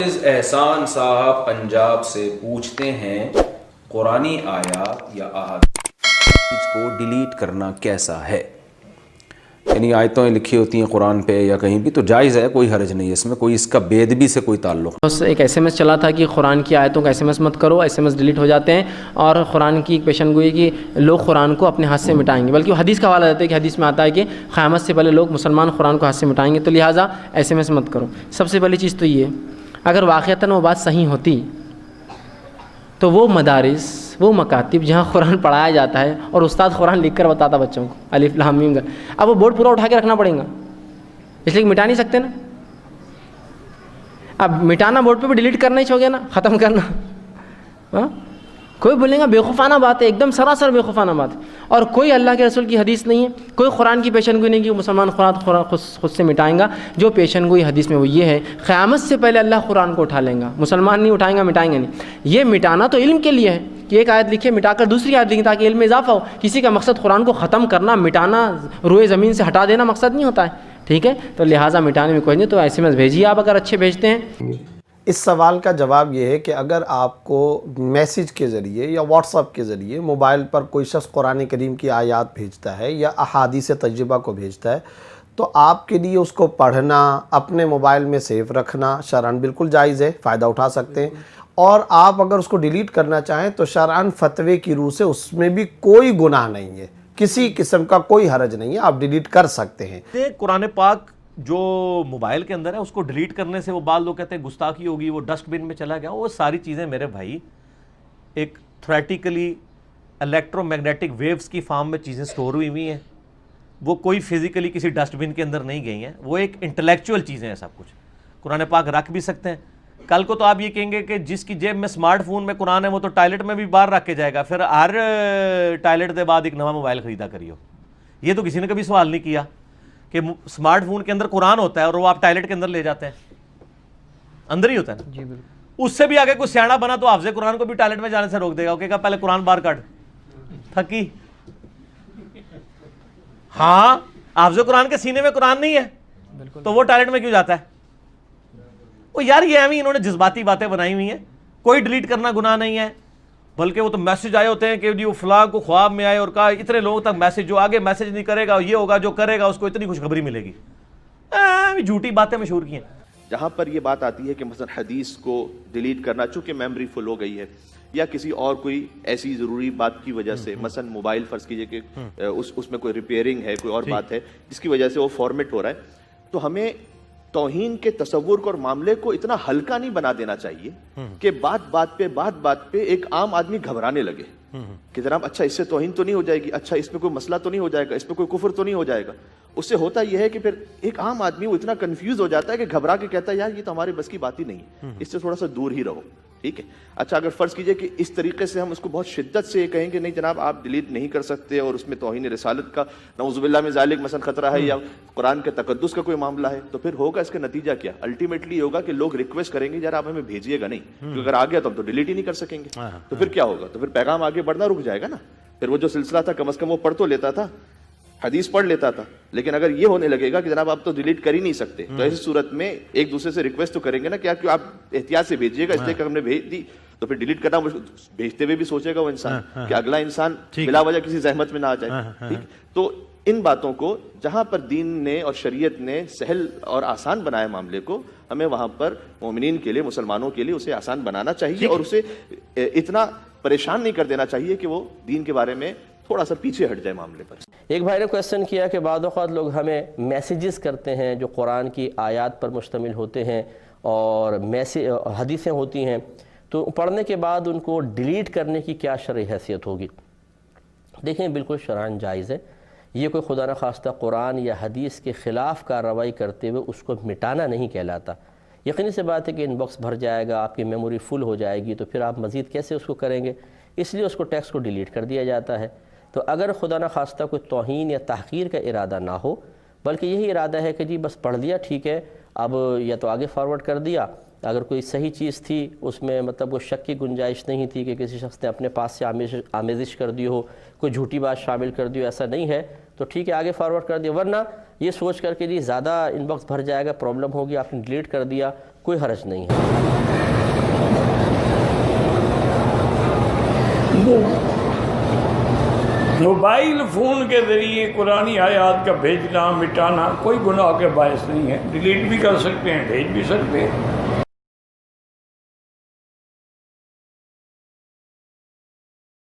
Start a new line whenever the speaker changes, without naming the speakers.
احسان صاحب پنجاب سے پوچھتے ہیں قرآنی آیات یا احادیث کو ڈیلیٹ کرنا کیسا ہے؟ یعنی آیتیں لکھی ہوتی ہیں قرآن پہ یا کہیں بھی تو جائز ہے، کوئی حرج نہیں ہے اس میں، کوئی اس کا بے ادبی سے کوئی تعلق نہیں۔
بس ایک SMS چلا تھا کہ قرآن کی آیتوں کا SMS مت کرو، SMS ڈیلیٹ ہو جاتے ہیں، اور قرآن کی ایک پیشن گوئی کہ لوگ قرآن کو اپنے ہاتھ سے مٹائیں گے، بلکہ وہ حدیث کا حوالہ دیتے ہیں کہ حدیث میں آتا ہے کہ قیامت سے پہلے لوگ مسلمان قرآن کو ہاتھ سے مٹائیں گے، تو لہٰذا SMS مت کرو۔ سب سے پہلی چیز تو یہ ہے، اگر واقعتاً وہ بات صحیح ہوتی تو وہ مدارس، وہ مکاتب جہاں قرآن پڑھایا جاتا ہے اور استاد قرآن لکھ کر بتاتا بچوں کو الف لام میم کا، اب وہ بورڈ پورا اٹھا کے رکھنا پڑے گا، اس لیے کہ مٹا نہیں سکتے نا۔ اب مٹانا بورڈ پہ بھی ڈیلیٹ کرنا ہی ہو گیا نا، ختم کرنا۔ ہاں کوئی بولے گا بیوقوفانہ بات ہے، ایک دم سراسر بیوقوفانہ بات ہے، اور کوئی اللہ کے رسول کی حدیث نہیں ہے، کوئی قرآن کی پیشن گوئی نہیں کہ وہ مسلمان قرآن خود سے مٹائیں گا۔ جو پیشن گوئی حدیث میں وہ یہ ہے، قیامت سے پہلے اللہ قرآن کو اٹھا لیں گا، مسلمان نہیں اٹھائیں گا، مٹائیں گے نہیں۔ یہ مٹانا تو علم کے لیے ہے کہ ایک آیت لکھے مٹا کر دوسری آیت لکھیں تاکہ علم میں اضافہ ہو، کسی کا مقصد قرآن کو ختم کرنا، مٹانا، روئے زمین سے ہٹا دینا مقصد نہیں ہوتا ہے، ٹھیک ہے؟ تو لہٰذا مٹانے میں کوئی نہیں، تو SMS بھیجیے آپ اگر اچھے بھیجتے ہیں۔
اس سوال کا جواب یہ ہے کہ اگر آپ کو میسیج کے ذریعے یا واٹس ایپ کے ذریعے موبائل پر کوئی شخص قرآن کریم کی آیات بھیجتا ہے یا احادیث تجربہ کو بھیجتا ہے تو آپ کے لیے اس کو پڑھنا، اپنے موبائل میں سیو رکھنا شرعاً بالکل جائز ہے، فائدہ اٹھا سکتے ہیں، اور آپ اگر اس کو ڈیلیٹ کرنا چاہیں تو شرعاً فتوے کی روح سے اس میں بھی کوئی گناہ نہیں ہے، کسی قسم کا کوئی حرج نہیں ہے، آپ ڈیلیٹ کر سکتے ہیں۔
قرآن پاک جو موبائل کے اندر ہے اس کو ڈیلیٹ کرنے سے وہ بعض لوگ کہتے ہیں گستاخی ہوگی، وہ ڈسٹ بن میں چلا گیا۔ وہ ساری چیزیں میرے بھائی ایک تھریٹیکلی الیکٹرو میگنیٹک ویوز کی فارم میں چیزیں سٹور ہوئی ہوئی ہیں، وہ کوئی فزیکلی کسی ڈسٹ بن کے اندر نہیں گئی ہیں، وہ ایک انٹلیکچوئل چیزیں ہیں سب کچھ۔ قرآن پاک رکھ بھی سکتے ہیں، کل کو تو آپ یہ کہیں گے کہ جس کی جیب میں سمارٹ فون میں قرآن ہے وہ تو ٹائلٹ میں بھی باہر رکھ کے جائے گا، پھر ہر ٹائلٹ کے بعد ایک نواں موبائل خریدا کریو۔ یہ تو کسی نے کبھی سوال نہیں کیا کہ سمارٹ فون کے اندر قرآن ہوتا ہے اور وہ آپ ٹائلٹ کے اندر لے جاتے ہیں، اندر ہی ہوتا ہے نا۔
جی بالکل۔
اس سے بھی آگے کوئی سیاڑا بنا تو حافظ قرآن کو بھی ٹائلٹ میں جانے سے روک دے گا، کہے گا پہلے قرآن باہر کاٹ تھکی۔ ہاں حافظ قرآن کے سینے میں قرآن نہیں ہے تو وہ ٹائلٹ میں کیوں جاتا ہے؟ وہ یار یہ ایویں انہوں نے جذباتی باتیں بنائی ہوئی ہیں، کوئی ڈیلیٹ کرنا گناہ نہیں ہے، بلکہ وہ تو میسج آئے ہوتے ہیں کہ جی وہ فلاں کو خواب میں آئے اور کہا اتنے لوگوں تک میسج، جو آگے میسج نہیں کرے گا یہ ہوگا، جو کرے گا اس کو اتنی خوشخبری ملے گی۔ جھوٹی باتیں مشہور کی ہیں۔
جہاں پر یہ بات آتی ہے کہ مثلا حدیث کو ڈیلیٹ کرنا چونکہ میموری فل ہو گئی ہے یا کسی اور کوئی ایسی ضروری بات کی وجہ سے، مثلا موبائل فرض کیجئے کہ اس میں کوئی ریپیئرنگ ہے، کوئی اور بات ہے جس کی وجہ سے وہ فارمیٹ ہو رہا ہے، تو ہمیں توہین کے تصور کو اور معاملے کو اتنا ہلکا نہیں بنا دینا چاہیے کہ بات بات پہ ایک عام آدمی گھبرانے لگے کہ جناب اچھا اس سے توہین تو نہیں ہو جائے گی، اچھا اس میں کوئی مسئلہ تو نہیں ہو جائے گا، اس میں کوئی کفر تو نہیں ہو جائے گا۔ اس سے ہوتا یہ ہے کہ پھر ایک عام آدمی وہ اتنا کنفیوز ہو جاتا ہے کہ گھبرا کے کہتا ہے یار یہ تو ہمارے بس کی بات ہی نہیں، اس سے تھوڑا سا دور ہی رہو، ٹھیک ہے۔ اچھا اگر فرض کیجئے کہ اس طریقے سے ہم اس کو بہت شدت سے یہ کہیں کہ نہیں جناب آپ ڈیلیٹ نہیں کر سکتے اور اس میں توہین رسالت کا نعوذ باللہ من ذالک مثلا خطرہ ہے یا قرآن کے تقدس کا کوئی معاملہ ہے، تو پھر ہوگا اس کا نتیجہ کیا؟ الٹیمیٹلی یہ ہوگا کہ لوگ ریکویسٹ کریں گے یار آپ ہمیں بھیجیے گا نہیں، کیونکہ اگر آ گیا تو ہم تو ڈیلیٹ ہی نہیں کر سکیں گے، تو پھر کیا ہوگا؟ تو پھر پیغام آگے بڑھنا رک جائے گا نا۔ پھر وہ جو سلسلہ تھا کم از کم وہ پڑھ تو لیتا تھا، حدیث پڑھ لیتا تھا، لیکن اگر یہ ہونے لگے گا کہ جناب آپ تو ڈیلیٹ کر ہی نہیں سکتے، تو ایسی صورت میں ایک دوسرے سے ریکویسٹ تو کریں گے نا کہ آپ احتیاط سے بھیجیے گا، اس لیے کہ ہم نے بھیج دی، تو پھر ڈیلیٹ کرنا بھیجتے ہوئے بھی سوچے گا وہ انسان کہ اگلا انسان بلا وجہ کسی زحمت میں نہ آ جائے، ٹھیک۔ تو ان باتوں کو جہاں پر دین نے اور شریعت نے سہل اور آسان بنایا معاملے کو، ہمیں وہاں پر مومنین کے لیے، مسلمانوں کے لیے اسے آسان بنانا چاہیے اور اسے اتنا پریشان نہیں کر دینا چاہیے کہ وہ دین کے بارے میں تھوڑا سا پیچھے ہٹ جائے معاملے پر۔
ایک بھائی نے کویسچن کیا کہ بعض اوقات لوگ ہمیں میسیجز کرتے ہیں جو قرآن کی آیات پر مشتمل ہوتے ہیں اور حدیثیں ہوتی ہیں، تو پڑھنے کے بعد ان کو ڈیلیٹ کرنے کی کیا شرعی حیثیت ہوگی؟ دیکھیں بالکل شرعاً جائز ہے، یہ کوئی خدا نخواستہ قرآن یا حدیث کے خلاف کارروائی کرتے ہوئے اس کو مٹانا نہیں کہلاتا۔ یقینی سی بات ہے کہ ان باکس بھر جائے گا، آپ کی میموری فل ہو جائے گی، تو پھر آپ مزید کیسے اس کو کریں گے؟ اس لیے اس کو ٹیکسٹ کو ڈیلیٹ کر دیا جاتا ہے۔ تو اگر خدا نخواستہ کوئی توہین یا تحقیر کا ارادہ نہ ہو، بلکہ یہی ارادہ ہے کہ جی بس پڑھ لیا ٹھیک ہے، اب یا تو آگے فارورڈ کر دیا، اگر کوئی صحیح چیز تھی اس میں مطلب وہ شک کی گنجائش نہیں تھی کہ کسی شخص نے اپنے پاس سے آمیزش کر دی ہو، کوئی جھوٹی بات شامل کر دی ہو، ایسا نہیں ہے تو ٹھیک ہے آگے فارورڈ کر دیا، ورنہ یہ سوچ کر کے جی زیادہ ان باکس بھر جائے گا، پرابلم ہوگی، آپ نے ڈیلیٹ کر دیا، کوئی حرج نہیں ہے۔
موبائل فون کے ذریعے قرآنی آیات کا بھیجنا مٹانا کوئی گناہ کے باعث نہیں ہے، ڈیلیٹ بھی کر سکتے ہیں، بھیج بھی سکتے ہیں۔